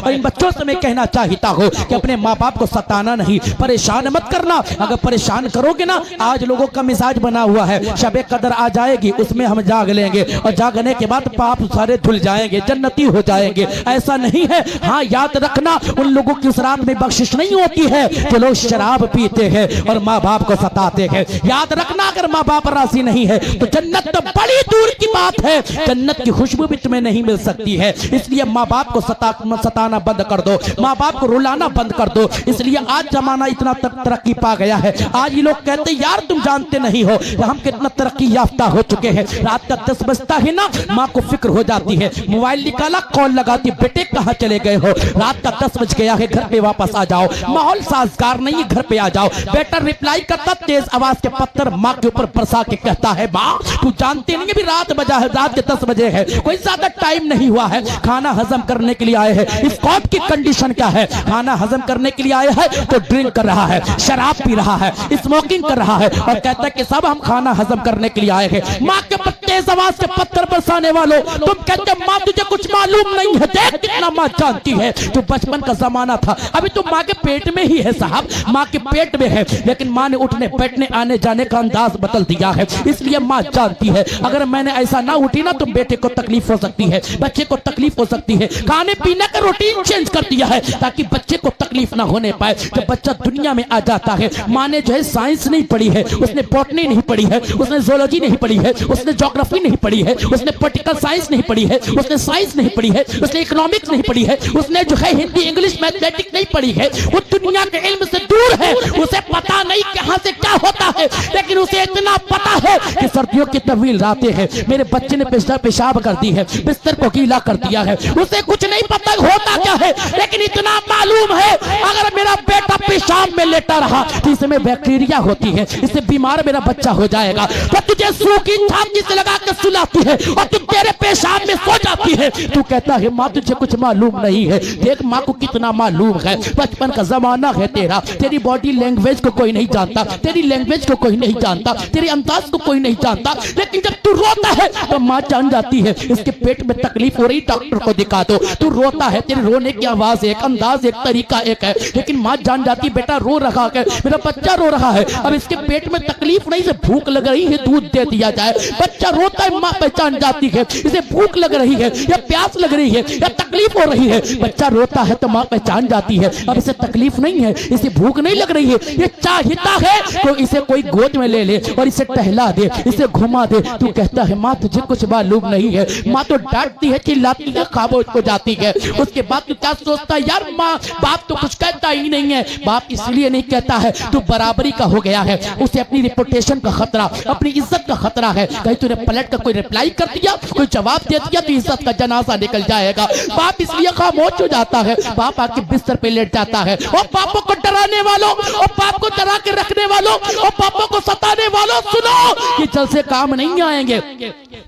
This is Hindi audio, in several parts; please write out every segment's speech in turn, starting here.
और इन बच्चों से मैं कहना चाहता हूँ कि अपने माँ बाप को सताना नहीं, परेशान मत करना। अगर परेशान करोगे ना, आज लोगों का मिजाज बना हुआ है, शबे कदर आ जाएगी उसमें हम जाग लेंगे और जागने के बाद पाप सारे धुल जाएंगे, जन्नती हो जाएंगे। ऐसा नहीं है। हाँ, याद रखना, उन लोगों की उस रात में बख्शिश नहीं होती है जो लोग शराब पीते हैं और माँ बाप को सताते हैं। याद रखना, अगर माँ बाप राजी नहीं है तो जन्नत तो बड़ी दूर की बात है, जन्नत की खुशबू भी तुम्हें नहीं मिल सकती है। इसलिए माँ बाप को सताना बंद कर दो, माँ बाप को रुलाना बंद कर दो। इसलिए आज जमाना इतना तरक्की पा गया है। आज ये लोग कहते हैं यार तुम जानते नहीं हो हम कितना तरक्की याफ्ता हो चुके हैं। रात का 10 बजता है ना, माँ को फिक्र हो जाती है, मोबाइल निकाला, कॉल लगाती, बेटे कहाँ चले गए हो, रात का 10 बज गया है, घर पे वापस आ जाओ, माहौल साजगार नहीं है, घर पे आ जाओ। बेटा रिप्लाई करता, तेज आवाज के पत्थर माँ के ऊपर बरसा के कहता है माँ तू जानते नहीं अभी रात बजा है, रात के 10 बजे है, कोई ज्यादा टाइम नहीं हुआ है, खाना हजम करने के लिए आए हैं। इस कौम की कंडीशन क्या है, खाना हजम करने के लिए आए हैं तो ड्रिंक कर रहा है, शराब पी रहा है, स्मोकिंग कर रहा है और कहता है कि सब हम खाना हजम करने के लिए आए हैं। माँ के तेज आवाज के पत्थर बरसाने वालों, तुम कहते माँ तुझे कुछ मालूम नहीं है, देख कितना माँ जानती है। जो बचपन का जमाना था, अभी तो माँ के पेट में ही है साहब, माँ के पेट में है, लेकिन माँ ने उठने बैठने आने जाने का अंदाज बदल दिया है। इसलिए माँ जानती है अगर मैंने ऐसा ना उठी ना तो बेटे को तकलीफ हो सकती है, बच्चे को तकलीफ हो सकती है। खाने पीने का रूटीन चेंज कर दिया है ताकि बच्चे को तकलीफ ना होने पाए। जब बच्चा दुनिया में आ जाता है, माँ ने जो है साइंस नहीं पढ़ी है, उसने बॉटनी नहीं पढ़ी है, उसने जोलॉजी नहीं पढ़ी है, उसने ज्योग्राफी नहीं पढ़ी है, उसने पॉलिटिकल साइंस नहीं पढ़ी है, उसने साइंस नहीं पढ़ी है, उसने इकोनॉमिक्स नहीं पढ़ी है, उसने जो है हिंदी इंग्लिश मैथमेटिक्स नहीं पढ़ी है, वो दुनिया के इल्म से दूर है, उसे पता नहीं कहां से क्या होता है, लेकिन उसे इतना पता है कि सर्दियों की तवील रातें हैं, मेरे बच्चे ने पेशाब कर दी है, बिस्तर को गीला कर दिया है, उसे कुछ नहीं पता होता क्या है, लेकिन इतना मालूम है अगर मेरा बेटा पेशाब में लेटा रहा तो इसमें बैक्टीरिया होती है, इससे बीमार मेरा बच्चा हो जाएगा। तो तुझे सूखी छाती से लगा के सुलाती है और तुम तेरे पेशाब में सो जाती है, तू कहता है माँ तुझे कुछ मालूम नहीं है। देख माँ को कितना मालूम है, बचपन का जमाना है तेरा, तेरी बॉडी लैंग्वेज को कोई नहीं जानता, तेरी लैंग्वेज को कोई नहीं जानता, तेरे अंदाज को कोई नहीं जानता, लेकिन जब तू रोता है तो माँ जान जाती है इसके पेट में तकलीफ हो रही, डॉक्टर को दिखा दो। तू रोता है, तेरे रोने की आवाज एक, अंदाज एक, तरीका एक है, लेकिन माँ जान जाती बेटा रो रहा है, मेरा बच्चा रो रहा है, अब इसके पेट में तकलीफ नहीं से भूख लग रही है, दूध दे दिया जाए। बच्चा रोता है, माँ पहचान जाती है इसे भूख लग रही है या प्यास लग रही है या तकलीफ हो रही है। बच्चा रोता है तो माँ पहचान जाती है अब इसे तकलीफ नहीं है, इसे भूख नहीं लग रही है, ये चाहता है तो इसे कोई गोद में ले ले और इसे टहला दे, इसे घुमा दे। तू कहता है माँ तुझे कुछ मालूम नहीं है, माँ तो डांटती है, चिल्लाती है, खामोश हो जाती है। उसके बाद तू क्या सोचता है यार माँ बाप तो कुछ कहता ही नहीं है। बाप इसलिए नहीं कहता है तू बराबरी का हो गया है, उसे अपनी रिपुटेशन का खतरा, अपनी इज्जत का खतरा है। कहीं तूने पलट कर कोई रिप्लाई कर दिया, कोई जवाब दे दिया तो इज्जत का जनाजा निकल जाएगा। बाप इसलिए खामोश हो जाता है, बाप आके बिस्तर पे लेट जाता है। और बापों को डराने वालों और बाप को डरा के रखने वालों और बापों को सताने वालों सुनो, ये जल से काम नहीं आएंगे,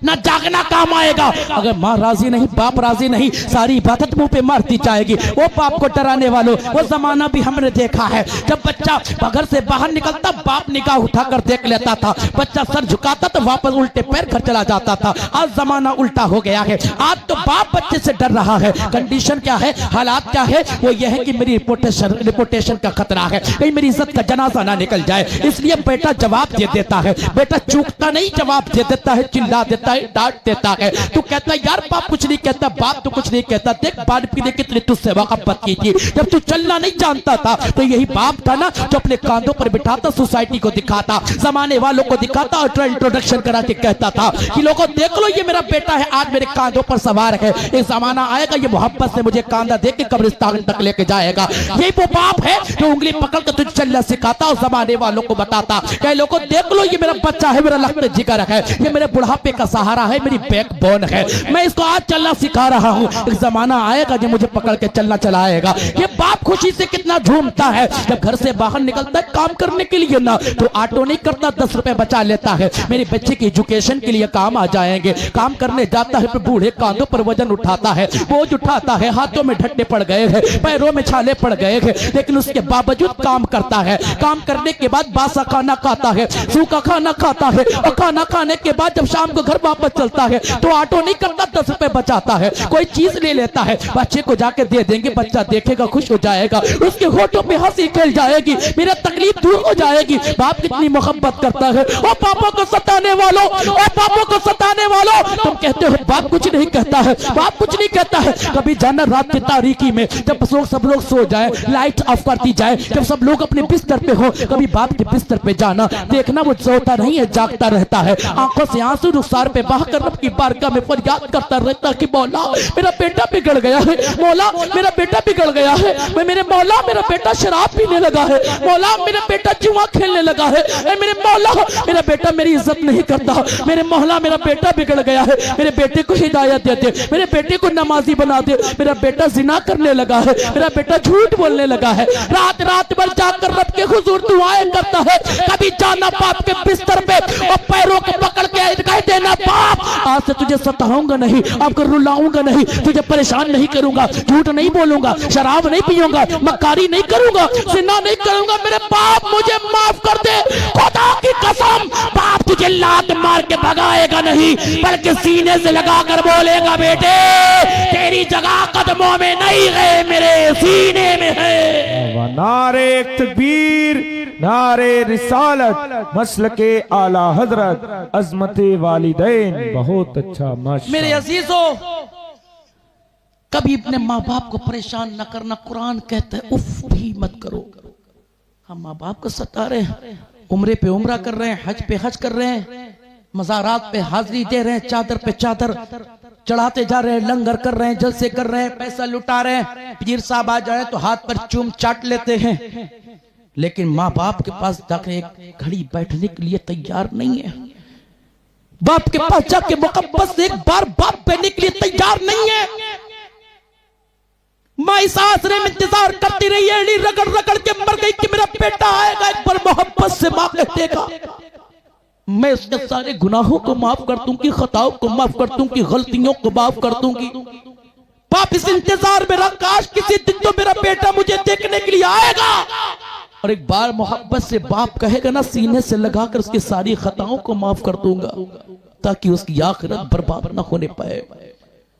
ना जागना काम आएगा। अगर माँ राजी नहीं, बाप राजी नहीं, सारी इबादत मुंह पे मारती जाएगी। वो बाप को डराने वालों, वो जमाना भी हमने देखा है, जब बच्चा घर से बाहर निकलता बाप निगाह उठाकर देख लेता था, बच्चा सर झुकाता तो वापस उल्टे पैर घर चला जाता था। आज जमाना उल्टा हो गया है, आज तो बाप बच्चे से डर रहा है। कंडीशन क्या है, हालात क्या है, वो ये है कि मेरी रिपुटेशन का खतरा है, कहीं मेरी इज्जत का जनाजा ना निकल जाए। इसलिए बेटा जवाब दे देता है, बेटा चूकता नहीं, जवाब दे देता है, चिल्ला देता है, डांट देता है। तू कहता है यार बाप कुछ नहीं कहता, बाप तो कुछ नहीं कहता, देख बाप ने कितनी तुझसे मोहब्बत की थी, जब तू चलना नहीं जानता था तो यही बाप था ना जो अपने कांधों पर बिठाता, सोसाइटी को दिखाता, जमाने वालों को दिखाता और इंट्रोडक्शन करा के कहता था कि लोगों देख लो ये मेरा बेटा है, आज मेरे कांधों पर सवार है, एक जमाना आएगा ये मोहब्बत से मुझे कांधा दे के कब्रिस्तान तक लेके जाएगा। यही वो बाप है जो उंगली पकड़ कर तुझे चलना सिखाता और जमाने वालों को बताता कि लोगों देख लो ये मेरा बच्चा है, मेरा लख्त जिगर है, ये मेरे बुढ़ापे का सहारा है, मेरी बैकबोन है, मैं इसको आज चलना सिखा रहा हूँ, एक जमाना आएगा जो मुझे पकड़ के चलना चलाएगा। ये बाप खुशी से कितना झूमता है जब घर से बाहर निकलता है काम करने के लिए ना, तो ऑटो नहीं करता, 10 रुपए बचा लेता है, मेरे बच्चे की एजुकेशन के लिए काम आ जाएंगे। काम करने जाता है तो बूढ़े कांधों पर वजन उठाता है, बोझ उठाता है, हाथों में ढट्टे पड़ गए हैं, पैरों में छाले पड़ गए हैं, लेकिन उसके बावजूद काम करता है। काम करने के बाद बासा खाना खाता है, सूखा खाना खाता है, और खाना खाने के बाद जब शाम को घर घर वापस चलता है तो ऑटो नहीं करता, 10 रुपए बचाता है, कोई चीज ले लेता है, बच्चे को जाके दे देंगे, बच्चा देखेगा खुश हो जाएगा, उसके होठों पे हंसी खेल जाएगी, मेरा तकलीफ दूर हो जाएगी। बाप कितनी मोहब्बत करता है। ओ पापा को सताने वालों, ओ पापा को सताने वालों, तुम कहते हो बाप कुछ नहीं कहता है, बाप कुछ नहीं कहता है। कभी जाना रात की तारीकी में जब सब लोग सो जाए, लाइट ऑफ कर दी जाए, जब सब लोग अपने बिस्तर पे हो, कभी बाप के बिस्तर पे जाना, देखना वो सोता नहीं है, जागता रहता है, आंखों से आंसू रुखसार पे बहाकर रब की बारगाह में फरियाद करता रहता कि मौला मेरा बेटा बिगड़ गया है, मौला मेरा बेटा बिगड़ गया है, मैं मेरे मौला मेरा बेटा शराब पीने लगा है, मौला मेरा बेटा जुआ खेलने लगा है, मेरे मौला मेरा बेटा मेरी इज्जत नहीं करता, मेरे मौला मेरा बेटा बिगड़ गया है, मेरे बेटे को हिदायत दे दे, मेरे बेटे को नमाजी बना दे, मेरा बेटा जिना करने लगा है, मेरा बेटा झूठ बोलने लगा है। रात रात भर जाकर रब के हुजूर दुआएं करता है। कभी जाना बाप के बिस्तर पे और पैरों को पकड़ के कह देना बाप आज से तुझे सताऊंगा नहीं, आपको रुलाऊंगा नहीं, तुझे परेशान नहीं करूंगा, झूठ नहीं बोलूंगा, शराब नहीं पीऊंगा, मक्कारी नहीं करूंगा, जिना नहीं करूंगा, मेरे बाप मुझे माफ कर दे। खुदा की कसम बाप तुझे लात मार के भगाएगा नहीं, बल्कि सीने से लगाकर बोलेगा बेटे तेरी जगह कदमों में नहीं है, मेरे सीने में है। नारे तकबीर, नारे रिसालत, मसलके आला हजरत, अजमते वालिदैन। बहुत अच्छा माशाअल्लाह। मेरे अजीजों, कभी अपने माँ बाप को परेशान न करना। कुरान कहता है उफ भी मत करो। हम माँ बाप को सता रहे हैं, उम्रे पे उम्रा कर रहे हैं, हज पे हज कर रहे हैं, मज़ारात पे हाजिरी दे रहे हैं, चादर पे चादर चढ़ाते जा रहे हैं, लंगर कर रहे हैं, जलसे कर रहे हैं, पैसा लुटा रहे हैं, पीर साहब आ जाए तो हाथ पर चूम चाट लेते हैं, लेकिन माँ बाप के पास जाकर एक घड़ी बैठने के लिए तैयार नहीं है। बाप के पास जाके मुकब्बस से एक बार बाप बैठने के लिए तैयार नहीं है। माँ इस आसरे में इंतजार करती रही है, रगड़ रगड़ के मर गई कि मेरा बेटा आएगा, एक बार मोहब्बत से माँ कहेगा मैं उसके सारे गुनाहों को माफ कर दूंगी, खताओं को माफ कर दूंगी, गलतियों को माफ कर दूंगी। बाप इस इंतजार में रहा, काश किसी दिन तो मेरा बेटा मुझे देखने के लिए आएगा। और एक बार मोहब्बत से बाप कहेगा ना, सीने से लगाकर उसकी सारी खताओं को माफ कर दूंगा, ताकि उसकी आखिरत बर्बाद ना होने पाए।